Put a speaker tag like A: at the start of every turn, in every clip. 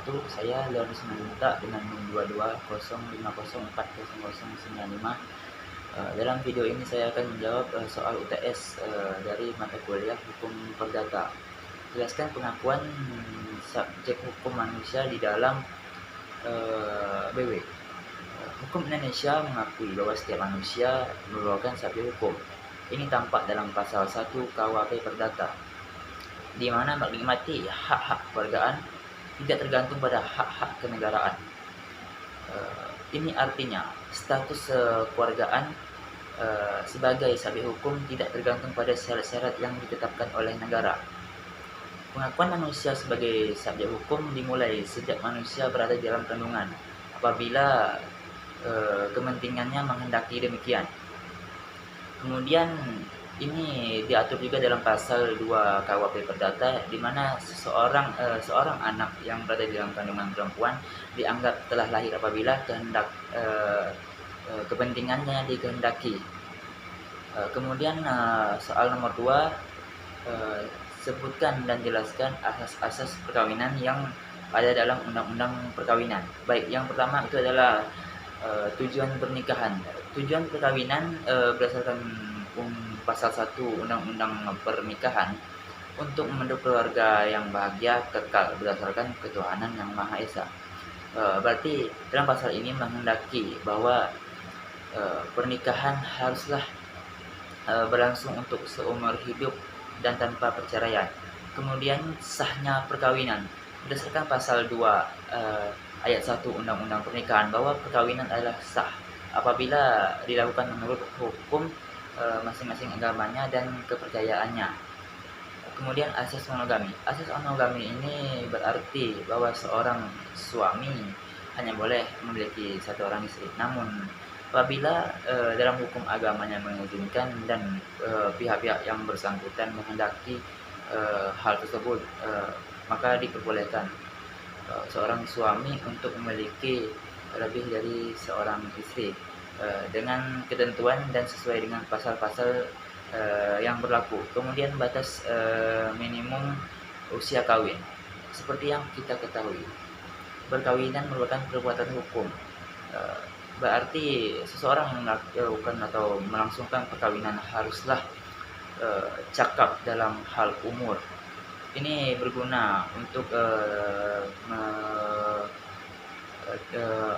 A: wabarakatuh. Saya Leonus Simanjuntak dengan NIM 2205040095. Dalam video ini saya akan menjawab soal UTS dari mata kuliah Hukum Perdata. Jelaskan pengakuan subjek hukum manusia di dalam BW. Hukum Indonesia mengakui bahwa setiap manusia merupakan subjek hukum. Ini tampak dalam pasal 1 KUHP Perdata, di mana menikmati hak-hak kewargaan tidak tergantung pada hak-hak kenegaraan. Ini artinya status kewargaan sebagai subjek hukum tidak tergantung pada syarat-syarat yang ditetapkan oleh negara. Pengakuan manusia sebagai subjek hukum dimulai sejak manusia berada di dalam kandungan, apabila kepentingannya menghendaki demikian. Kemudian ini diatur juga dalam pasal 2 KUHP Perdata, di mana seorang anak yang berada di dalam kandungan perempuan dianggap telah lahir apabila kepentingannya dikehendaki. Kemudian soal nomor 2, sebutkan dan jelaskan asas-asas perkawinan yang ada dalam Undang-Undang Perkawinan. Baik, yang pertama itu adalah tujuan pernikahan. Tujuan perkawinan berdasarkan pasal 1 Undang-Undang Pernikahan untuk membentuk keluarga yang bahagia kekal berdasarkan ketuhanan yang Maha Esa. Berarti dalam pasal ini menghendaki bahwa pernikahan haruslah berlangsung untuk seumur hidup dan tanpa perceraian. Kemudian sahnya perkawinan berdasarkan pasal 2 ayat 1 Undang-Undang Pernikahan, bahwa perkawinan adalah sah apabila dilakukan menurut hukum masing-masing agamanya dan kepercayaannya. Kemudian asas monogami. Asas monogami ini berarti bahwa seorang suami hanya boleh memiliki satu orang istri. Namun apabila dalam hukum agamanya mengizinkan dan pihak-pihak yang bersangkutan menghendaki hal tersebut, maka diperbolehkan seorang suami untuk memiliki lebih dari seorang istri dengan ketentuan dan sesuai dengan pasal-pasal yang berlaku. Kemudian batas minimum usia kawin. Seperti yang kita ketahui, perkawinan merupakan perbuatan hukum. Berarti seseorang yang melakukan atau melangsungkan perkawinan haruslah cakap dalam hal umur. Ini berguna untuk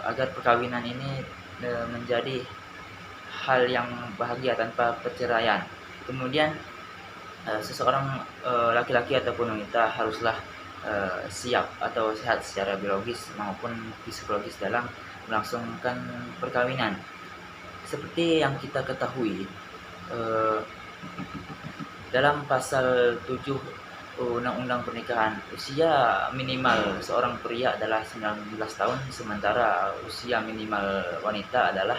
A: agar perkawinan ini menjadi hal yang bahagia tanpa perceraian. Kemudian seseorang laki-laki ataupun wanita haruslah siap atau sehat secara biologis maupun psikologis dalam melangsungkan perkawinan. Seperti yang kita ketahui, dalam pasal 7 Undang-Undang Pernikahan, usia minimal seorang pria adalah 19 tahun, sementara usia minimal wanita adalah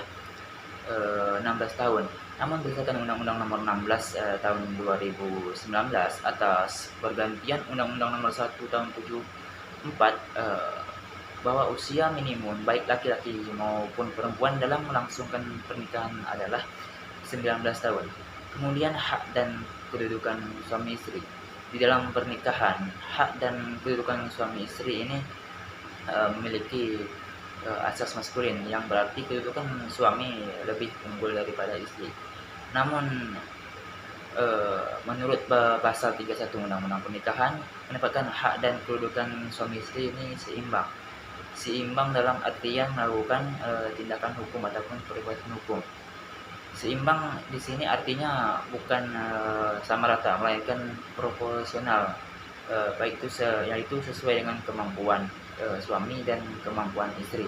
A: 16 tahun. Namun berdasarkan Undang-Undang Nomor 16 tahun 2019 atas pergantian Undang-Undang Nomor 1 tahun 74, bahwa usia minimum baik laki-laki maupun perempuan dalam melangsungkan pernikahan adalah 19 tahun. Kemudian hak dan kedudukan suami istri. Di dalam pernikahan, hak dan kedudukan suami istri ini memiliki asas maskulin, yang berarti kedudukan suami lebih unggul daripada istri. Namun menurut pasal 31 Undang-Undang Pernikahan menempatkan hak dan kedudukan suami istri ini seimbang dalam artian melakukan tindakan hukum ataupun perbuatan hukum. Seimbang di sini artinya bukan sama rata, melainkan proporsional, baik itu yaitu sesuai dengan kemampuan suami dan kemampuan istri.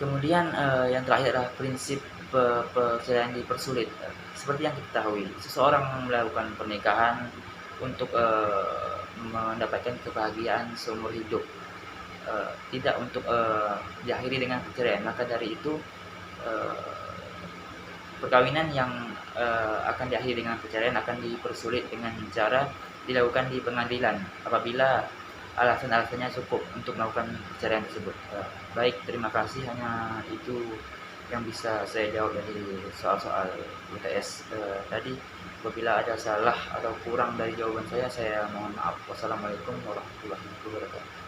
A: Kemudian yang terakhir adalah prinsip perceraian dipersulit. Seperti yang kita ketahui, seseorang melakukan pernikahan untuk mendapatkan kebahagiaan seumur hidup, tidak untuk diakhiri dengan perceraian. Maka dari itu perkawinan yang akan diakhiri dengan perceraian akan dipersulit dengan cara dilakukan di pengadilan apabila alasan-alasannya cukup untuk melakukan perceraian tersebut. Baik, terima kasih. Hanya itu yang bisa saya jawab dari soal-soal UTS tadi. Apabila ada salah atau kurang dari jawaban saya mohon maaf. Wassalamualaikum warahmatullahi wabarakatuh.